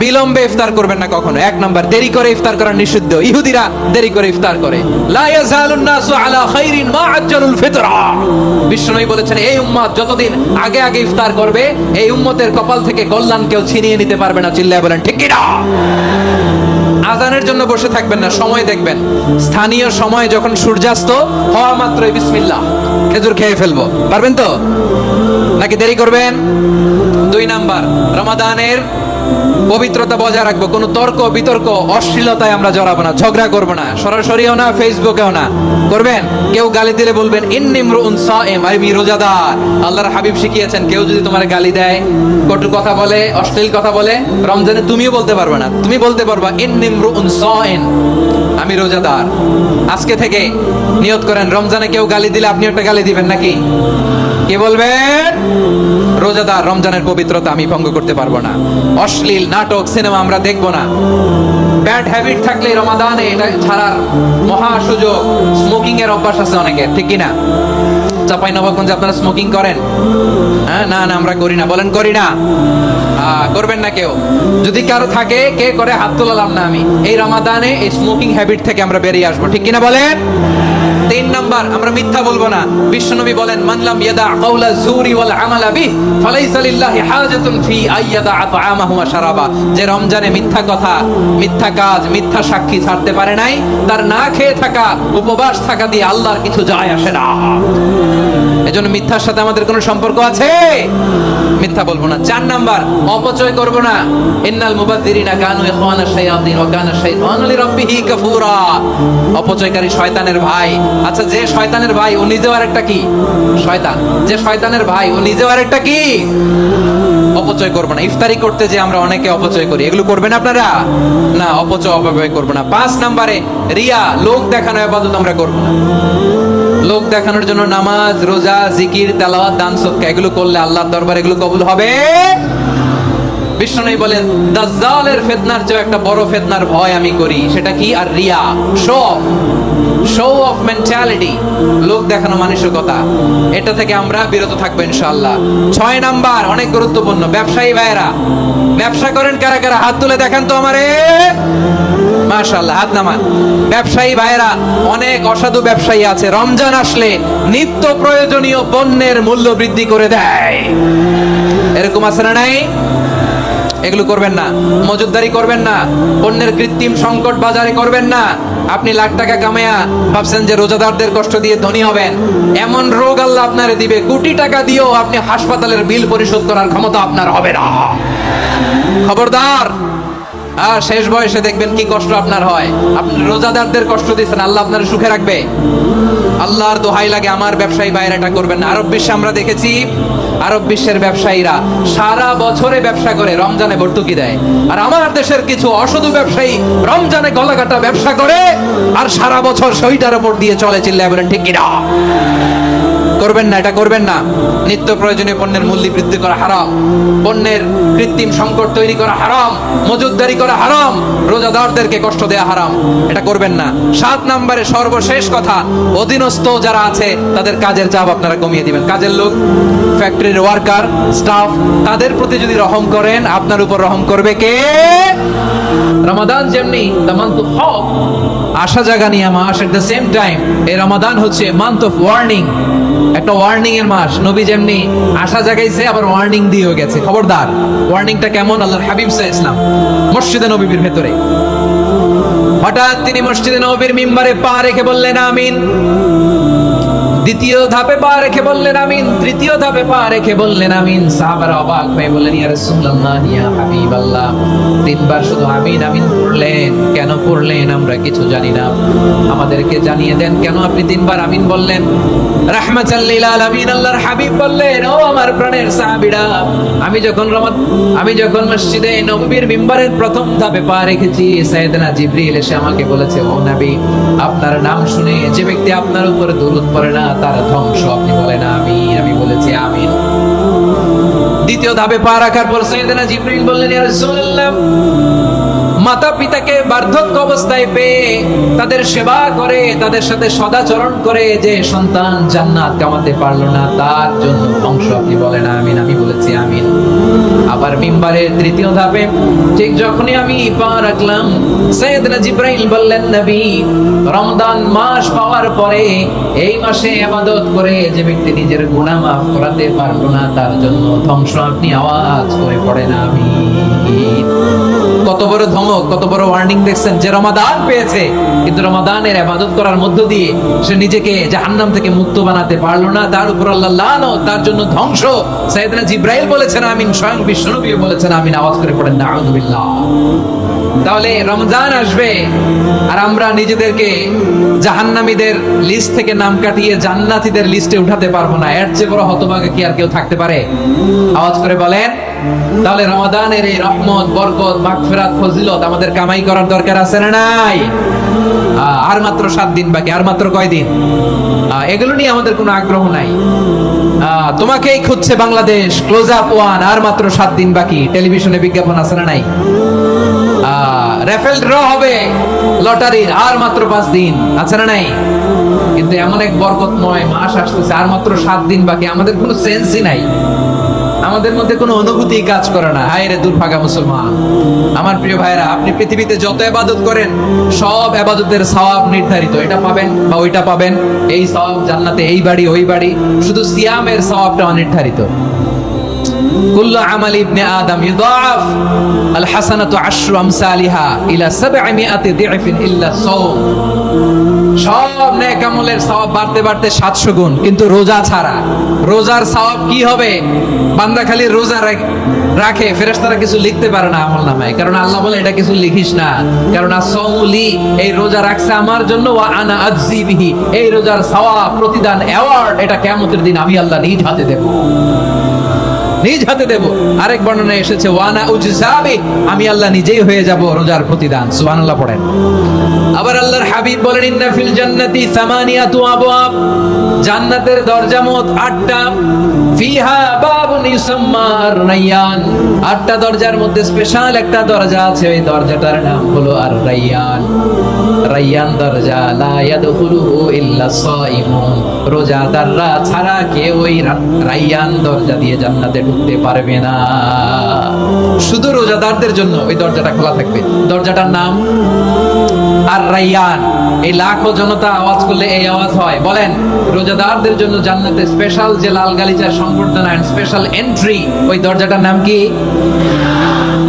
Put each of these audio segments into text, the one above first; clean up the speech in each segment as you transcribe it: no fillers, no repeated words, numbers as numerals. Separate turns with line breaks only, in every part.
বিলম্বে ইফতার করবেন না কখনো। এক নাম্বার, দেরি করে ইফতার করা নিষিদ্ধ। ইহুদিরা দেরি করে ইফতার করে। লা ইয়াজালুন নাসু আলা খাইরিন মা আজ্জালুল ফিতরা। বিশ্বনবী বলেছেন, এই উম্মত যতদিন আগে আগে ইফতার করবে, এই উম্মতের কপাল থেকে কল্যাণ কেউ ছিনিয়ে নিতে পারবে না। চিল্লায় বলেন ঠিক কি না? আজানের জন্য বসে থাকবেন না, সময় দেখবেন। স্থানীয় সময় যখন সূর্যাস্ত হওয়া মাত্রই বিসমিল্লাহ, খেজুর খেয়ে ফেলবো। পারবেন তো নাকি দেরি করবেন? 2 নাম্বার, রমাদানের পবিত্রতা বজায় রাখবো। কোনো তর্ক বিতর্ক অশ্লীলতায় আমরা জড়াবো না, ঝগড়া করবো না, সরাসরিও না, ফেসবুকেও না। করবেন? কেউ গালি দিলে বলবেন ইন্নী ইমরুউন সাইম, আমি রোজাদার। আল্লাহর হাবিব শিখিয়েছেন, কেউ যদি তোমার গালি দেয়, কটু কথা বলে, অশ্লীল কথা বলে, রমজানে তুমিও বলতে পারবে না। তুমি বলতে পারবা ইন্নী ইমরুউন সাইম, আমি রোজাদার। আজকে থেকে নিয়ত করেন, রমজানে কেউ গালি দিলে আপনি একটা গালি দিবেন নাকি? কে বলবেন? রোজাদার, রমজানের পবিত্রতা আমি ভঙ্গ করতে পারবো না। অশ্লীল নাটক সিনেমা আমরা দেখবো না। ব্যাড হ্যাবিট থাকলে রমাদানে এটা ছাড়ার মহা সুযোগ। স্মোকিং এর অভ্যাস আছে অনেকের, ঠিক কি না? চাঁপাইনবাবগঞ্জে আপনারা স্মোকিং করেন? হ্যাঁ, না না আমরা করি না। বলেন করি না? করবেন না কেউ? যদি কারো থাকে, কে করে হাত তোলালাম না আমি। এই রমাদানে এই স্মোকিং হ্যাবিট থেকে আমরা বেরিয়ে আসবো, ঠিক কিনা বলেন? 3 নাম্বার, আমরা মিথ্যা বলবো না। বিশ্বনবী বলেন, মান লাম ইয়াদা কাওলা যুরি ওয়াল আমালা বিহি ফালাইসা লিল্লাহি হাজাতুন ফি আইয়াদা আতআমাহু ওয়া শারাবা। যে রমজানে মিথ্যা কথা, মিথ্যা কাজ, মিথ্যা সাক্ষী ছাড়তে পারে নাই, তার না খেয়ে থাকা, উপবাস থাকা দিয়ে আল্লাহর কিছু যায় আসে না। এজন্য মিথ্যার সাথে আমাদের কোনো সম্পর্ক আছে? মিথ্যা বলবো না। 4 নাম্বার, অপচয় করব না। ইন্নাল মুবাযযিরিনা কানু ইখওয়ানাশ শায়াতিন ওয়া কানা শাইতানু লিরাব্বিহি কাফুরা। অপচয়কারী শয়তানের ভাই। আচ্ছা, যে শয়তানের ভাই ও নিজেও আরেকটা কি? শয়তান। যে শয়তানের ভাই ও নিজেও আরেকটা কি? অপচয় করব না। ইফতারি করতে যে আমরা অনেকে অপচয় করি, এগুলো করবেন আপনারা? না, অপচয় অপব্যয় করব না। 5 নাম্বারে, রিয়া, লোক দেখানো ইবাদত আমরা করব না। লোক দেখানোর জন্য নামাজ, রোজা, জিকির, তেলাওয়াত, দান, সদকা এগুলো করলে আল্লাহর দরবারে এগুলো কবুল হবে? বিষ্ণু বলেন, দাজ্জালের ফিতনার চেয়ে একটা বড় ফিতনার ভয় আমি করি। সেটা কি? আর রিয়া, শো অফ মেন্টালিটি, লোক দেখানো মানসিকতা। এটা থেকে আমরা বিরত থাকবো ইনশাআল্লাহ। 6 নাম্বার, অনেক গুরুত্বপূর্ণ। ব্যবসায়ী ভাইরা, ব্যবসা করেন কারা কারা? হাত তুলে দেখান তো আমারে। মাশাআল্লাহ, হাত নামান। ব্যবসায়ী ভাইরা, অনেক অসাধু ব্যবসায়ী আছে, রমজান আসলে নিত্য প্রয়োজনীয় পণ্যের মূল্য বৃদ্ধি করে দেয়। এরকম আছে না নাই? এগুলো করবেন না। মজুদদারি করবেন না। পণ্যের কৃত্রিম সংকট বাজারে করবেন না। আপনি লাখ টাকা কামায়া ভাবছেন যে রোজাদারদের কষ্ট দিয়ে ধনী হবেন। এমন রোগ আল্লাহ আপনারে দিবে, কোটি টাকা দিয়েও আপনি হাসপাতালের বিল পরিশোধ করার ক্ষমতা আপনার হবে না। খবরদার। আর শেষ বয়সে দেখবেন কি কষ্ট আপনার হয়। আপনি রোজাদারদের কষ্ট দিচ্ছেন, আল্লাহ আপনার সুখে রাখবে? আল্লাহর দোহাই লাগে, আমার ব্যবসায়ী বাইরে এটা করবেন না। আরব বিশ্বে আমরা দেখেছি, আরব বিশ্বের ব্যবসায়ীরা সারা বছরে ব্যবসা করে, রমজানে ভর্তুকি দেয়। আর আমার দেশের কিছু অসাধু ব্যবসায়ী রমজানে গলাকাটা ব্যবসা করে আর সারা বছর শহীদার উপর দিয়ে চলে। চিল্লায় বলেন ঠিক কিনা? করবেন না, এটা করবেন না। নিত্য প্রয়োজনীয় পণ্যের মূল্য বৃদ্ধি করা হারাম, পণ্যের কৃত্রিম সংকট তৈরি করা হারাম, মজুদদারি করা হারাম, রোজাদারদেরকে কষ্ট দেয়া হারাম। এটা করবেন না। 7 নম্বরে সর্বশেষ কথা, অধীনস্থ যারা আছে তাদের কাজের চাপ আপনারা কমিয়ে দিবেন। কাজের লোক, ফ্যাক্টরির ওয়ার্কার, স্টাফ, তাদের প্রতি যদি রহম করেন, আপনার উপর রহম করবে কে? রমাদান যেমনি দ্য মান্থ অফ হোপ, আশা জাগানিয়া মাস, এট দ্য সেম টাইম এই রমাদান হচ্ছে মান্থ অফ ওয়ার্নিং, একটা ওয়ার্নিং এর মাস। নবী যেমনি আশা জাগাইছে, আবার ওয়ার্নিং দিয়েও গেছে, খবরদার। ওয়ার্নিংটা কেমন? আল্লাহর হাবিব সাল্লাল্লাহু আলাইহি ওয়াসাল্লাম মসজিদে নববীর ভেতরে হঠাৎ তিনি মসজিদে নববীর মিম্বারে পা রেখে বললেন আমিন। দ্বিতীয় ধাপে পা রেখে বললেন আমিন। তৃতীয় ধাপে পা রেখে বললেন আমিন। সাহাবারা অবাক হয়ে বললেন, ইয়া রাসূলুল্লাহ, ইয়া হাবিবাল্লাহ, 3 বার শুধু আমিন আমিন পড়লেন, কেন পড়লেন আমরা কিছু জানি না, আমাদেরকে জানিয়ে দেন কেন আপনি 3 বার আমিন বললেন? রাহমাতাল লিল আলামিন আল্লাহর হাবিব বললেন, ও আমার প্রাণের সাহাবীরা, আমি যখন মসজিদে নববীর মিম্বারের প্রথম ধাপে পা রেখেছি, সাইয়েদনা জিবরিল এসে আমাকে বলেছে, ও নবী, আপনার নাম শুনে যে ব্যক্তি আপনার উপর দরুদ পড়ে না তার ধ্বংস। আপনি বলেন আমিন। আমি বলেছি আমিন। দ্বিতীয় ধাপে পা রাখার পর সাইয়েদনা জিবরিল বললেন, ইয়া রাসূলুল্লাহ, মাতা পিতাকে বার্ধক্য অবস্থায় পেয়ে তাদের সেবা করে, তাদের সাথে সদাচরণ করে যে সন্তান জান্নাত কামাতে পারলো না, তার জন্য ধ্বংস। আপনি বলেন আমিন। আমি বলেছি আমিন। আবার মিম্বারের তৃতীয় ধাপে ঠিক যখনই আমি পা রাখলাম, সাইয়েদনা জিবরাইল বললেন, নবী, রমজান মাস পাওয়ার পরে এই মাসে ইবাদত করে যে ব্যক্তি নিজের গুনাহ মাফ করাতে পারলো না, তার জন্য ধ্বংস। আপনি আওয়াজ করে পড়েন আমিন। কত বড় ধমক, কত বড় ওয়ার্নিং দেখছেন, যে রমাদান পেয়েছে কিন্তু রমাদানের ইবাদত করার মধ্য দিয়ে সে নিজেকে জাহান্নাম থেকে মুক্ত বানাতে পারলো না, তার উপর আল্লাহ লানত, তার জন্য ধ্বংস। সাইয়েদনা জিবরাইল বলেছেন আমিন, স্বয়ং বিশ্বনবী বলেছেন আমিন। আওয়াজ করে পড়েন নাউযুবিল্লাহ। তাহলে রমজান আসবে আর আমরা নিজেদেরকে জাহান্নামীদের লিস্ট থেকে নাম কাটিয়ে জান্নাতীদের লিস্টে উঠাতে পারবো না। এর চেয়ে বড় হতভাগা কি আর কেউ থাকতে পারে? আওয়াজ করে বলেন। তাহলে রমাদানের এই রহমত, বরকত, মাগফিরাত, ফজিলত আমাদের কামাই করার দরকার আছে না নাই? আর মাত্র 7 দিন বাকি। আর মাত্র কয় দিন? এগুলো নিয়ে আমাদের কোনো আগ্রহ নাই। তোমাকেই খুঁজছে বাংলাদেশ, ক্লোজ আপ ওয়ান, আর মাত্র 7 দিন বাকি। টেলিভিশনে বিজ্ঞাপন আছে না নাই? রেফেল ড্র হবে লটারির, আর মাত্র 5 দিন, আছে না নাই? কিন্তু এমন এক বরকতময় মাস আসতেছে, আর মাত্র 7 দিন বাকি। আমাদের কোনো সেন্সই নাই, আমাদের মধ্যে কোনো অনুভূতি কাজ করে না। হায় রে দুর্ভাগা মুসলমান। আমার প্রিয় ভাইরা, আপনি পৃথিবীতে যত ইবাদত করেন সব ইবাদতের সওয়াব নির্ধারিত। এটা পাবেন বা ওইটা পাবেন, এই সওয়াব জান্নাতে, এই বাড়ি ওই বাড়ি। শুধু সিয়ামের সওয়াবটা অনির্ধারিত। কুল্লু আমালি ইবনে আদম ইউদাআফ আল হাসানাতু আশরু আমসালিহা ইলা 700 দি'ফিন ইল্লা সাওম। সব নেক আমলের সওয়াব বাড়তে বাড়তে 700 গুণ, কিন্তু রোজা ছাড়া। রোজার সওয়াব কি হবে? বান্দা খালি রোজা রাখে, ফেরেশতারা কিছু লিখতে পারে না আমলনামায়, কারণ আল্লাহ বলে এটা কিছু লিখিস না, কারণ as-সাওমুলি, এই রোজা রাখছে আমার জন্য, ওয়া আনা আজজি বিহি, এই রোজার সওয়াব, প্রতিদান, অ্যাওয়ার্ড এটা কিয়ামতের দিন আমি আল্লাহ নিজ হাতে দেব, নিজ হাতে দেব। আরেক বর্ণনায় এসেছে ওয়ানা উজজাবি, আমি আল্লাহ নিজেই হয়ে যাব রোজার প্রতিদান। সুবহানাল্লাহ পড়েন। আবার আল্লাহর হাবিব বলেন, ইন্না ফিল জান্নাতি সামানিয়াতু আবওয়াব, জান্নাতের দরজা মোট 8টা। ফিহা বাবুন ইউসাম্মা আর-রায়্যান, 8টা দরজার মধ্যে স্পেশাল একটা দরজা আছে, ওই দরজাটার নাম হলো আর-রায়্যান। রায়্যান দরজা, লা ইয়াদখুলুহু ইল্লা সাইমুন, রোজাদাররা ছাড়া কেউ ওই রায়্যান দরজা দিয়ে জান্নাতে ঢুকতে পারবে না। শুধু রোজাদারদের জন্য ওই দরজাটা খোলা থাকবে। দরজাটার নাম আর-রায়্যান। এই লাখো জনতা আওয়াজ করলে এই আওয়াজ হয়। বলেন, রোজাদারদের জন্য জান্নাতে স্পেশাল যে লাল গালিচার সংবর্ধনা এন্ড স্পেশাল এন্ট্রি, ওই দরজাটার নাম কি?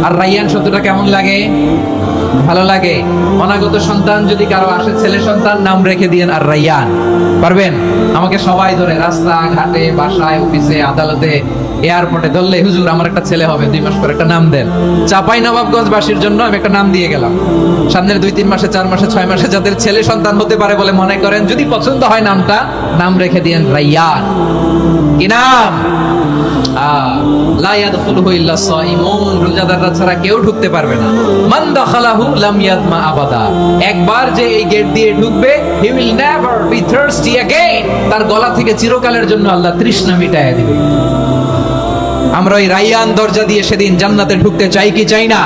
আর-রায়্যান শব্দটা কেমন লাগে? ভালো লাগে। অনাগত সন্তান যদি কারো আসে, ছেলে সন্তান, নাম রেখে দিয়েন আর-রায়্যান। পারবেন? আমাকে সবাই ধরে রাস্তা ঘাটে, বাসায়, অফিসে, আদালতে, এয়ারপোর্টে ধরলে, হুজুর আমার একটা ছেলে হবে 2 মাস পর, একটা নাম দেন। চাপাই নবাবগঞ্জ বাসীর জন্য আমি একটা নাম দিয়ে গেলাম। সামনের 2-3 মাসে, 4 মাসে, 6 মাসে যাদের ছেলে সন্তান হতে পারে বলে মনে করেন, যদি পছন্দ হয় নামটা, নাম রেখে দিয়েন রায়্যান। কি নাম? লা ইয়াদখুলুহু ইল্লা সাইমুন, রোজাদাররা ছাড়া কেউ ঢুকতে পারবে না। মান দাখালাহু লাম ইয়াদমা আবাদা, একবার যে এই গেট দিয়ে ঢুকবে, he will never be thirsty again, তার গলা থেকে চিরকালের জন্য আল্লাহ তৃষ্ণা মিটায়া দিবে। আমরা ওই রায়্যান দরজা দিয়ে সেদিন জান্নাতে ঢুকতে চাই কি চাই না?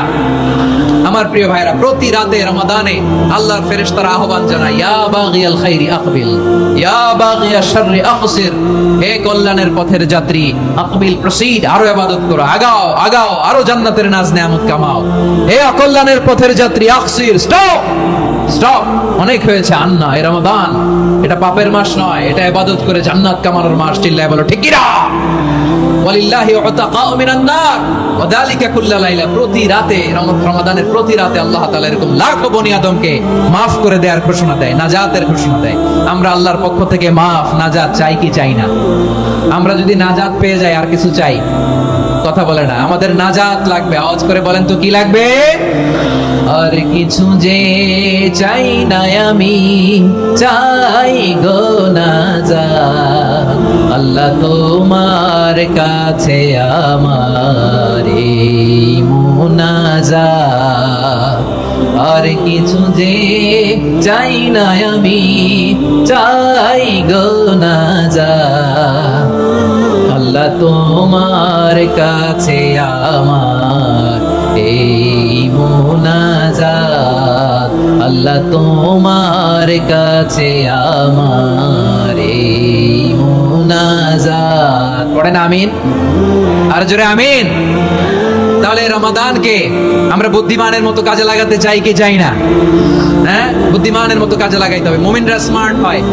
আমার প্রিয় ভাইরা, প্রতি রাতে রমাদানে আল্লাহর ফেরেশতারা আহ্বান জানায়, ইয়া বাগিয়াল খাইরি আকবিল, ইয়া বাগিয়াশ শাররি আকসির, হে কল্যাণের পথের যাত্রী, আকবিল, প্রসিড, আরো ইবাদত করো, আগাও আগাও, আরো জান্নাতের নাজ নেয়ামত কামাও। হে অকল্যাণের পথের যাত্রী, আকসির, স্টপ স্টপ, অনেক হয়েছে। আন্না, এই রমাদান এটা পাপের মাস নয়, এটা ইবাদত করে জান্নাত কামানোর মাস। চিল্লায় বলো ঠিক কি না? ওয়ালিল্লাহি উতাকাউ মিনান নার ওয়া যালিকা কুল্লা লাইলা, প্রতি রাতে, রমাদানের প্রতি রাতে আল্লাহ তাআলা এরকম লাখো বনি আদমকে maaf করে দেওয়ার ঘোষণা দেয়, নাজাতের ঘোষণা দেয়। আমরা আল্লাহর পক্ষ থেকে maaf, নাজাত চাই কি চাই না? আমরা যদি নাজাত পেয়ে যাই, আর কিছু চাই? কথা বলে না। আমাদের নাজাত লাগবে। আওয়াজ করে বলেন তো কি লাগবে? আর কিছু যে চাই না আমি, চাই গো নাজাত, আল্লাহ তোমার কাছে আমার মুনাজাত। আর কিছু যে চাই না আমি, চাই গো নাজাত, আল্লাহ তোমার কাছে আমার এই মুনাজাত। আল্লাহ তোমার কাছে আমার এই মুনাজাত। পড়েন আমিন, আর জোরে আমিন। তাহলে রমাদানকে আমরা বুদ্ধিমানের মতো কাজে লাগাতে চাই কি চাই না? হ্যাঁ, বুদ্ধিমানের মতো কাজে লাগাইতে হবে। মুমিনরা স্মার্ট হয়।